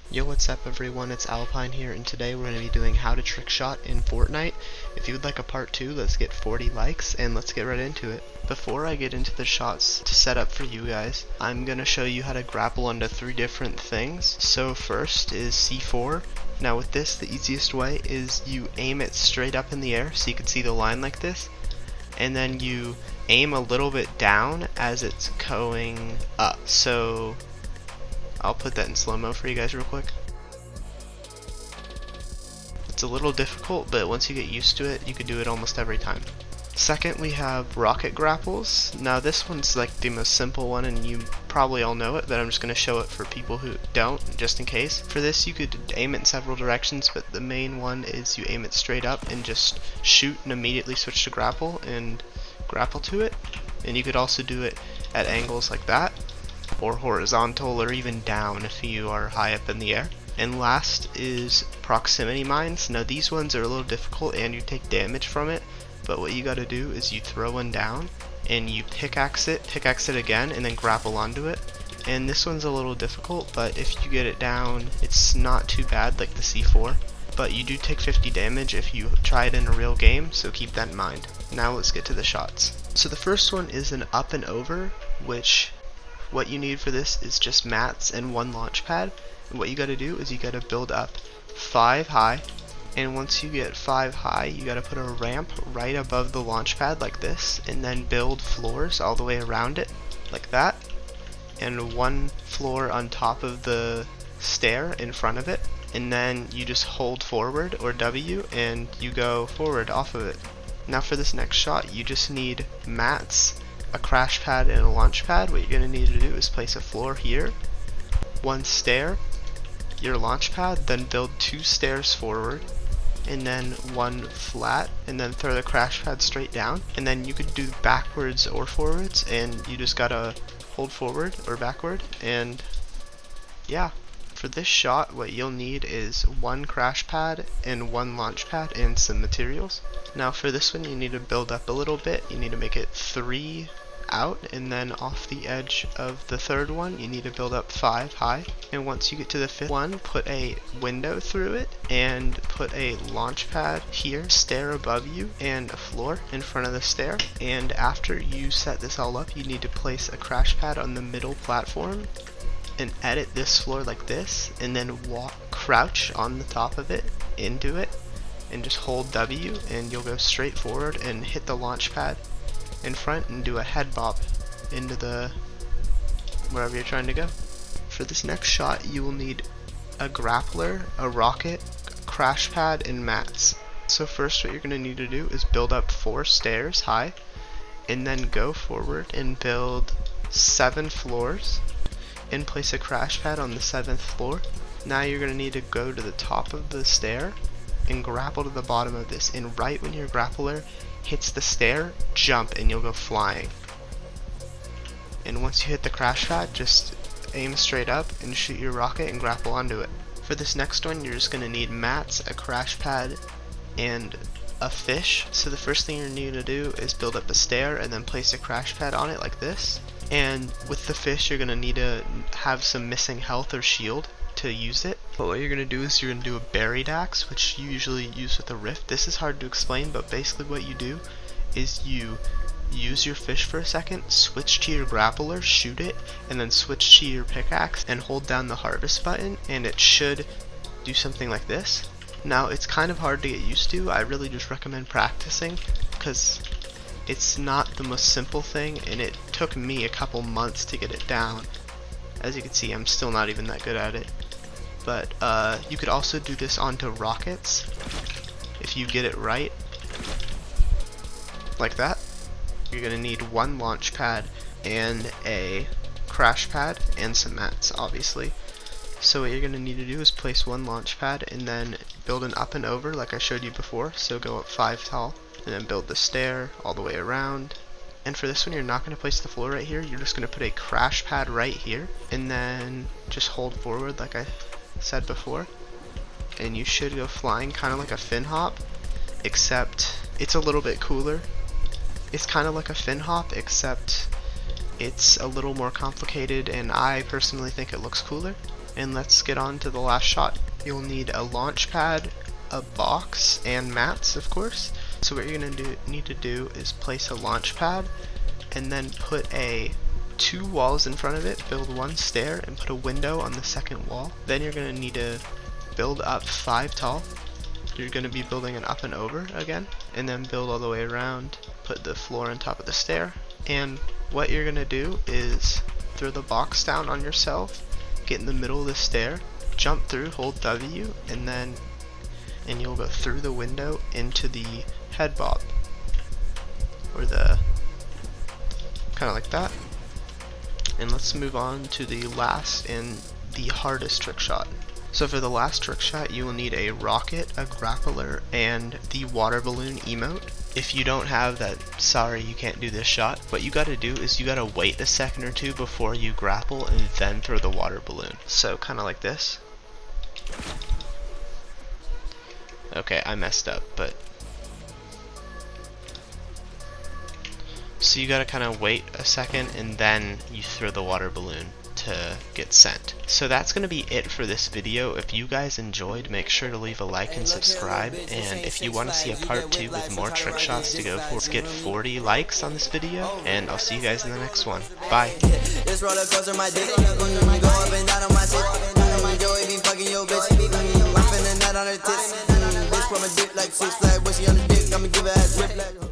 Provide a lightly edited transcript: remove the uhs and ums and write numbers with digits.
Yo, what's up everyone, it's Alpine here, and today we're going to be doing how to trick shot in Fortnite. If you would like a part 2, let's get 40 likes, and let's get right into it. Before I get into the shots to set up for you guys, I'm going to show you how to grapple onto 3 different things. So first is C4. Now with this, the easiest way is you aim it straight up in the air, so you can see the line like this, and then you aim a little bit down as it's going up. So I'll put that in slow-mo for you guys real quick. It's a little difficult, but once you get used to it, you can do it almost every time. Second, we have rocket grapples. Now this one's like the most simple one, and you probably all know it, but I'm just going to show it for people who don't, just in case. For this, you could aim it in several directions, but the main one is you aim it straight up and just shoot and immediately switch to grapple and grapple to it. And you could also do it at angles like that, or horizontal, or even down if you are high up in the air. And last is proximity mines. Now these ones are a little difficult and you take damage from it, but what you gotta do is you throw one down and you pickaxe it again, and then grapple onto it. And this one's a little difficult, but if you get it down, it's not too bad like the C4. But you do take 50 damage if you try it in a real game, so keep that in mind. Now let's get to the shots. So the first one is an up and over, which what you need for this is just mats and one launch pad. And what you gotta do is you gotta build up 5 high, and once you get 5 high, you gotta put a ramp right above the launch pad like this, and then build floors all the way around it like that, and one floor on top of the stair in front of it, and then you just hold forward or W and you go forward off of it. Now for this next shot, you just need mats, a crash pad, and a launch pad. What you're going to need to do is place a floor here, one stair, your launch pad, then build 2 stairs forward, and then one flat, and then throw the crash pad straight down. And then you could do backwards or forwards, and you just gotta hold forward or backward. And yeah, for this shot what you'll need is one crash pad and one launch pad and some materials. Now for this one you need to build up a little bit. You need to make it 3 out, and then off the edge of the third one you need to build up 5 high. And once you get to the 5th one, put a window through it and put a launch pad here, stair above you, and a floor in front of the stair. And after you set this all up, you need to place a crash pad on the middle platform and edit this floor like this, and then crouch on the top of it into it and just hold W, and you'll go straight forward and hit the launch pad in front and do a head bop into the wherever you're trying to go. For this next shot you will need a grappler, a rocket, a crash pad, and mats. So first what you're going to need to do is build up 4 stairs high, and then go forward and build 7 floors and place a crash pad on the 7th floor. Now you're going to need to go to the top of the stair and grapple to the bottom of this, and right when your grappler hits the stair, jump and you'll go flying. And once you hit the crash pad, just aim straight up and shoot your rocket and grapple onto it. For this next one you're just going to need mats, a crash pad, and a fish. So the first thing you're going to need to do is build up a stair and then place a crash pad on it like this. And with the fish you're going to need to have some missing health or shield to use it. But what you're going to do is you're going to do a buried axe, which you usually use with a rift. This is hard to explain, but basically what you do is you use your fish for a second, switch to your grappler, shoot it, and then switch to your pickaxe and hold down the harvest button, and it should do something like this. Now it's kind of hard to get used to. I really just recommend practicing, because it's not the most simple thing, and it took me a couple months to get it down. As you can see, I'm still not even that good at it. But you could also do this onto rockets if you get it right, like that. You're going to need one launch pad and a crash pad and some mats, obviously. So what you're going to need to do is place one launch pad and then build an up and over like I showed you before. So go up 5 tall and then build the stair all the way around. And for this one you're not going to place the floor right here, you're just going to put a crash pad right here and then just hold forward like I said before, and you should go flying kind of like a fin hop, except it's a little bit cooler. It's kind of like a fin hop, except it's a little more complicated, and I personally think it looks cooler. And let's get on to the last shot. You'll need a launch pad, a box, and mats, of course. So what you're gonna need to do is place a launch pad and then put two walls in front of it, build one stair, and put a window on the second wall. Then you're gonna need to build up 5 tall. You're gonna be building an up and over again, and then build all the way around, put the floor on top of the stair. And what you're gonna do is throw the box down on yourself, get in the middle of the stair, jump through, hold W, and you'll go through the window into the head bob, or the kind of like that. And let's move on to the last and the hardest trick shot. So for the last trick shot, you will need a rocket, a grappler, and the water balloon emote. If you don't have that, sorry, you can't do this shot. What you gotta do is you gotta wait a second or two before you grapple and then throw the water balloon. So kinda like this. Okay, I messed up, but so you gotta kinda wait a second and then you throw the water balloon to get sent. So that's gonna be it for this video. If you guys enjoyed, make sure to leave a like and subscribe, and if you want to see a part 2 with more trick shots to go for, let's get 40 likes on this video, and I'll see you guys in the next one. Bye. This roller coaster my dick, go up and down on my shit. Joey be fucking your bitch, I'm finna nut on her tits. Bitch from a dick like 6 flag, when she on the dick, I'ma give her ass whip.